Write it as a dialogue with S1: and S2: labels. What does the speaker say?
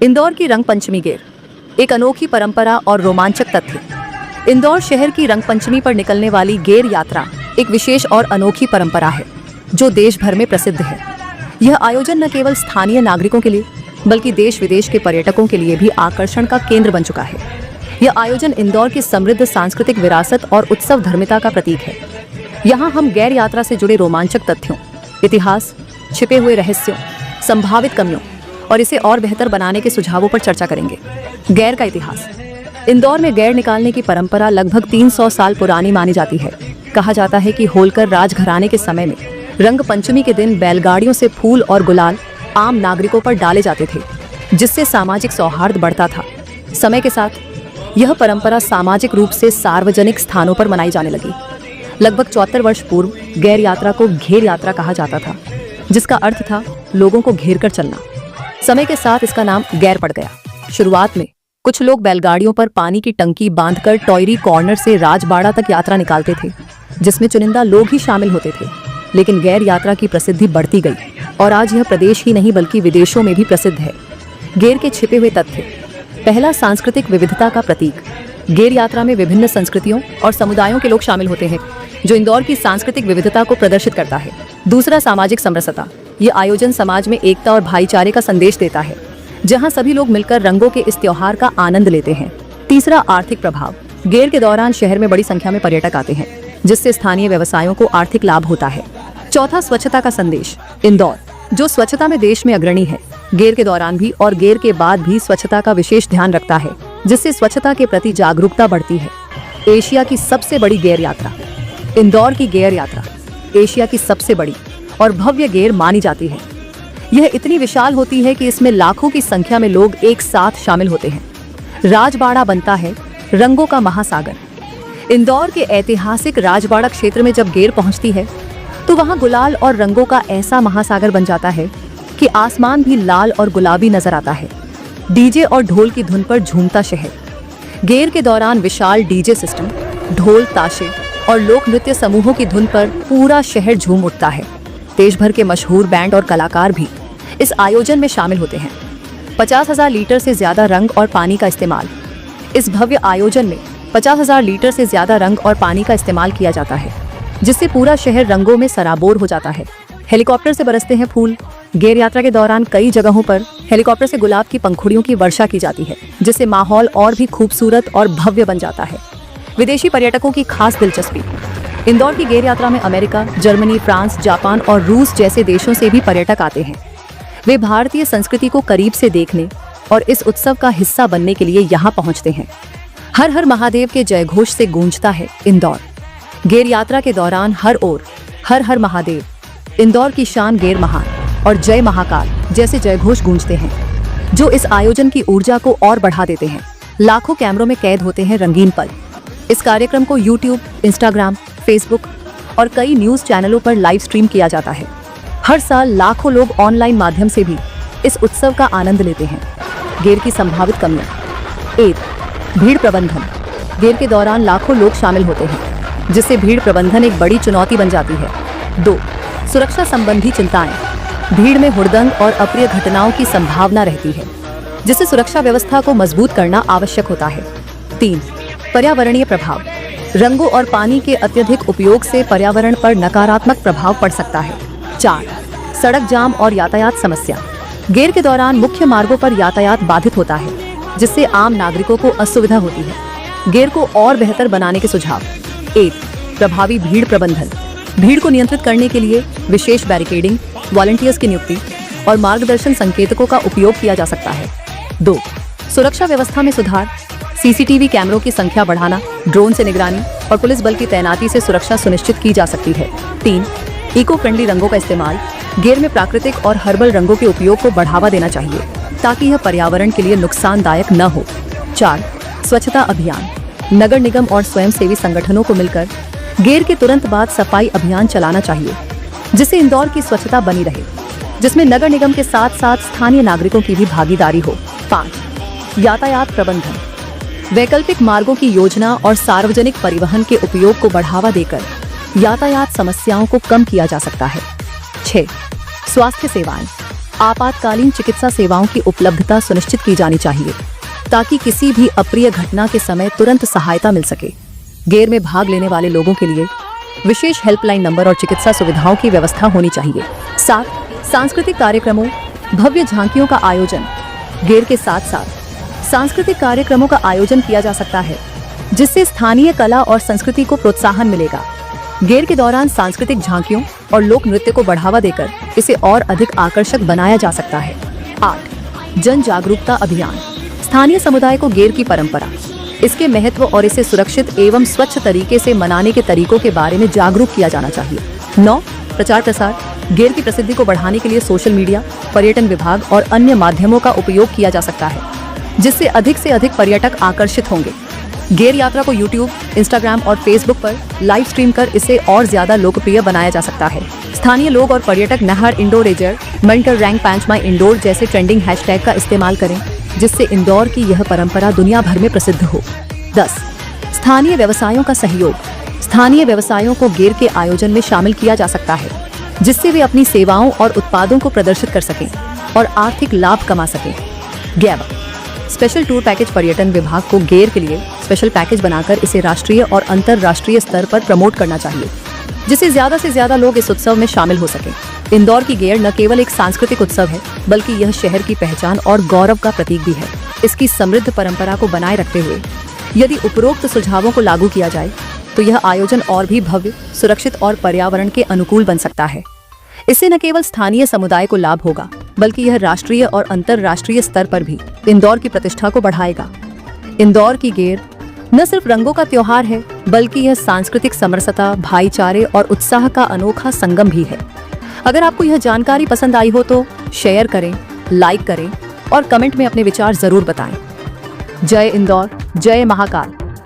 S1: इंदौर की रंगपंचमी गेर, एक अनोखी परंपरा और रोमांचक तथ्य। इंदौर शहर की रंगपंचमी पर निकलने वाली गेर यात्रा एक विशेष और अनोखी परंपरा है जो देश भर में प्रसिद्ध है। यह आयोजन न केवल स्थानीय नागरिकों के लिए बल्कि देश विदेश के पर्यटकों के लिए भी आकर्षण का केंद्र बन चुका है। यह आयोजन इंदौर की समृद्ध सांस्कृतिक विरासत और उत्सव धर्मिता का प्रतीक है। यहाँ हम गैर यात्रा से जुड़े रोमांचक तथ्यों, इतिहास, छिपे हुए रहस्यों, संभावित कमियों और इसे और बेहतर बनाने के सुझावों पर चर्चा करेंगे। गैर का इतिहास। इंदौर में गैर निकालने की परंपरा लगभग 300 साल पुरानी मानी जाती है। कहा जाता है कि होलकर राजघराने के समय में रंग पंचमी के दिन बैलगाड़ियों से फूल और गुलाल आम नागरिकों पर डाले जाते थे, जिससे सामाजिक सौहार्द बढ़ता था। समय के साथ यह परंपरा सामाजिक रूप से सार्वजनिक स्थानों पर मनाई जाने लगी। लगभग 74 वर्ष पूर्व गैर यात्रा को घेर यात्रा कहा जाता था, जिसका अर्थ था लोगों को घेर कर चलना। समय के साथ इसका नाम गैर पड़ गया। शुरुआत में कुछ लोग बैलगाड़ियों पर पानी की टंकी बांधकर टॉयरी कॉर्नर से राजबाड़ा तक यात्रा निकालते थे, जिसमें चुनिंदा लोग ही शामिल होते थे। लेकिन गैर यात्रा की प्रसिद्धि बढ़ती गई और आज यह प्रदेश ही नहीं बल्कि विदेशों में भी प्रसिद्ध है। गैर के छिपे हुए तथ्य। पहला, सांस्कृतिक विविधता का प्रतीक। गैर यात्रा में विभिन्न संस्कृतियों और समुदायों के लोग शामिल होते हैं, जो इंदौर की सांस्कृतिक विविधता को प्रदर्शित करता है। दूसरा, सामाजिक समरसता। ये आयोजन समाज में एकता और भाईचारे का संदेश देता है, जहां सभी लोग मिलकर रंगों के इस त्योहार का आनंद लेते हैं। तीसरा, आर्थिक प्रभाव। गेर के दौरान शहर में बड़ी संख्या में पर्यटक आते हैं, जिससे स्थानीय व्यवसायों को आर्थिक लाभ होता है। चौथा, स्वच्छता का संदेश। इंदौर, जो स्वच्छता में देश में अग्रणी है, गेर के दौरान भी और गेर के बाद भी स्वच्छता का विशेष ध्यान रखता है, जिससे स्वच्छता के प्रति जागरूकता बढ़ती है। एशिया की सबसे बड़ी गेर यात्रा। इंदौर की गेर यात्रा एशिया की सबसे बड़ी और भव्य गेर मानी जाती है। यह इतनी विशाल होती है कि इसमें लाखों की संख्या में लोग एक साथ शामिल होते हैं। राजबाड़ा बनता है रंगों का महासागर। इंदौर के ऐतिहासिक राजबाड़ा क्षेत्र में जब गेर पहुंचती है तो वहां गुलाल और रंगों का ऐसा महासागर बन जाता है कि आसमान भी लाल और गुलाबी नजर आता है। डीजे और ढोल की धुन पर झूमता शहर। गेर के दौरान विशाल डीजे सिस्टम, ढोल, ताशे और लोक नृत्य समूहों की धुन पर पूरा शहर झूम उठता है। देश भर के मशहूर बैंड और कलाकार भी इस आयोजन में शामिल होते हैं। 50,000 लीटर से ज्यादा रंग और पानी का इस्तेमाल। इस भव्य आयोजन में 50,000 लीटर से ज्यादा रंग और पानी का इस्तेमाल किया जाता है, जिससे पूरा शहर रंगों में सराबोर हो जाता है। हेलीकॉप्टर से बरसते हैं फूल। गेर यात्रा के दौरान कई जगहों पर हेलीकॉप्टर से गुलाब की पंखुड़ियों की वर्षा की जाती है, जिससे माहौल और भी खूबसूरत और भव्य बन जाता है। विदेशी पर्यटकों की खास दिलचस्पी। इंदौर की गेर यात्रा में अमेरिका, जर्मनी, फ्रांस, जापान और रूस जैसे देशों से भी पर्यटक आते हैं। वे भारतीय संस्कृति को करीब से देखने और इस उत्सव का हिस्सा बनने के लिए यहाँ पहुँचते हैं। हर हर महादेव के जयघोष से गूंजता है इंदौर। गेर यात्रा के दौरान हर ओर हर हर महादेव, इंदौर की शान गेर महान और जय महाकाल जैसे जयघोष गूंजते हैं, जो इस आयोजन की ऊर्जा को और बढ़ा देते हैं। लाखों कैमरों में कैद होते हैं रंगीन पल। इस कार्यक्रम को यूट्यूब, इंस्टाग्राम, फेसबुक और कई न्यूज चैनलों पर लाइव स्ट्रीम किया जाता है। हर साल लाखों लोग ऑनलाइन माध्यम से भी इस उत्सव का आनंद लेते हैं। गेर की संभावित कमियां। 1, भीड़ प्रबंधन। गेर के दौरान लाखों लोग शामिल होते हैं, जिससे भीड़ प्रबंधन एक बड़ी चुनौती बन जाती है। 2, सुरक्षा संबंधी चिंताएं। भीड़ में हुड़दंग और अप्रिय घटनाओं की संभावना रहती है, जिससे सुरक्षा व्यवस्था को मजबूत करना आवश्यक होता है। 3, पर्यावरणीय प्रभाव। रंगों और पानी के अत्यधिक उपयोग से पर्यावरण पर नकारात्मक प्रभाव पड़ सकता है। 4, सड़क जाम और यातायात समस्या। गेर के दौरान मुख्य मार्गों पर यातायात बाधित होता है, जिससे आम नागरिकों को असुविधा होती है। गेर को और बेहतर बनाने के सुझाव। 1, प्रभावी भीड़ प्रबंधन। भीड़ को नियंत्रित करने के लिए विशेष बैरिकेडिंग, वॉलंटियर्स की नियुक्ति और मार्गदर्शन संकेतकों का उपयोग किया जा सकता है। 2, सुरक्षा व्यवस्था में सुधार। सीसीटीवी कैमरों की संख्या बढ़ाना, ड्रोन से निगरानी और पुलिस बल की तैनाती से सुरक्षा सुनिश्चित की जा सकती है। 3, इको फ्रेंडली रंगों का इस्तेमाल। गेर में प्राकृतिक और हर्बल रंगों के उपयोग को बढ़ावा देना चाहिए, ताकि यह पर्यावरण के लिए नुकसानदायक न हो। 4, स्वच्छता अभियान। नगर निगम और स्वयंसेवी संगठनों को मिलकर गेर के तुरंत बाद सफाई अभियान चलाना चाहिए, जिससे इंदौर की स्वच्छता बनी रहे, जिसमें नगर निगम के साथ साथ स्थानीय नागरिकों की भी भागीदारी हो। 5, यातायात प्रबंधन। वैकल्पिक मार्गों की योजना और सार्वजनिक परिवहन के उपयोग को बढ़ावा देकर यातायात समस्याओं को कम किया जा सकता है। 6, स्वास्थ्य सेवाएं। आपातकालीन चिकित्सा सेवाओं की उपलब्धता सुनिश्चित की जानी चाहिए ताकि किसी भी अप्रिय घटना के समय तुरंत सहायता मिल सके। गेर में भाग लेने वाले लोगों के लिए विशेष हेल्पलाइन नंबर और चिकित्सा सुविधाओं की व्यवस्था होनी चाहिए। 7. सांस्कृतिक कार्यक्रमों, भव्य झांकियों का आयोजन। गेर के साथ साथ सांस्कृतिक कार्यक्रमों का आयोजन किया जा सकता है जिससे स्थानीय कला और संस्कृति को प्रोत्साहन मिलेगा। गेर के दौरान सांस्कृतिक झांकियों और लोक नृत्य को बढ़ावा देकर इसे और अधिक आकर्षक बनाया जा सकता है। 8. जन जागरूकता अभियान। स्थानीय समुदाय को गेर की परंपरा, इसके महत्व और इसे सुरक्षित एवं स्वच्छ तरीके से मनाने के तरीकों के बारे में जागरूक किया जाना चाहिए। 9. प्रचार प्रसार। गेर की प्रसिद्धि को बढ़ाने के लिए सोशल मीडिया, पर्यटन विभाग और अन्य माध्यमों का उपयोग किया जा सकता है जिससे अधिक से अधिक पर्यटक आकर्षित होंगे। गेर यात्रा को यूट्यूब, इंस्टाग्राम और फेसबुक पर लाइव स्ट्रीम कर इसे और ज्यादा लोकप्रिय बनाया जा सकता है। स्थानीय लोग और पर्यटक नहर इंडोर एजर मेंटर रैंक पैंच माई इंडोर जैसे ट्रेंडिंग हैशटैग का इस्तेमाल करें जिससे इंदौर की यह परंपरा दुनिया भर में प्रसिद्ध हो। 10. स्थानीय व्यवसायों का सहयोग। स्थानीय व्यवसायों को गेर के आयोजन में शामिल किया जा सकता है जिससे वे अपनी सेवाओं और उत्पादों को प्रदर्शित कर सकें और आर्थिक लाभ कमा सकें। 11. Special tour package. पर्यटन विभाग को गेर के लिए स्पेशल पैकेज बनाकर इसे राष्ट्रीय और अंतर्राष्ट्रीय स्तर पर प्रमोट करना चाहिए जिससे ज्यादा से ज्यादा लोग इस उत्सव में शामिल हो सकें। इंदौर की गेर न केवल एक सांस्कृतिक उत्सव है बल्कि यह शहर की पहचान और गौरव का प्रतीक भी है। इसकी समृद्ध परंपरा को बनाए रखते हुए यदि उपरोक्त सुझावों को लागू किया जाए तो यह आयोजन और भी भव्य, सुरक्षित और पर्यावरण के अनुकूल बन सकता है। इससे न केवल स्थानीय समुदाय को लाभ होगा बल्कि यह राष्ट्रीय और अंतर्राष्ट्रीय स्तर पर भी इंदौर की प्रतिष्ठा को बढ़ाएगा। इंदौर की गेर न सिर्फ रंगों का त्योहार है बल्कि यह सांस्कृतिक समरसता, भाईचारे और उत्साह का अनोखा संगम भी है। अगर आपको यह जानकारी पसंद आई हो तो शेयर करें, लाइक करें और कमेंट में अपने विचार जरूर बताएं। जय इंदौर, जय महाकाल।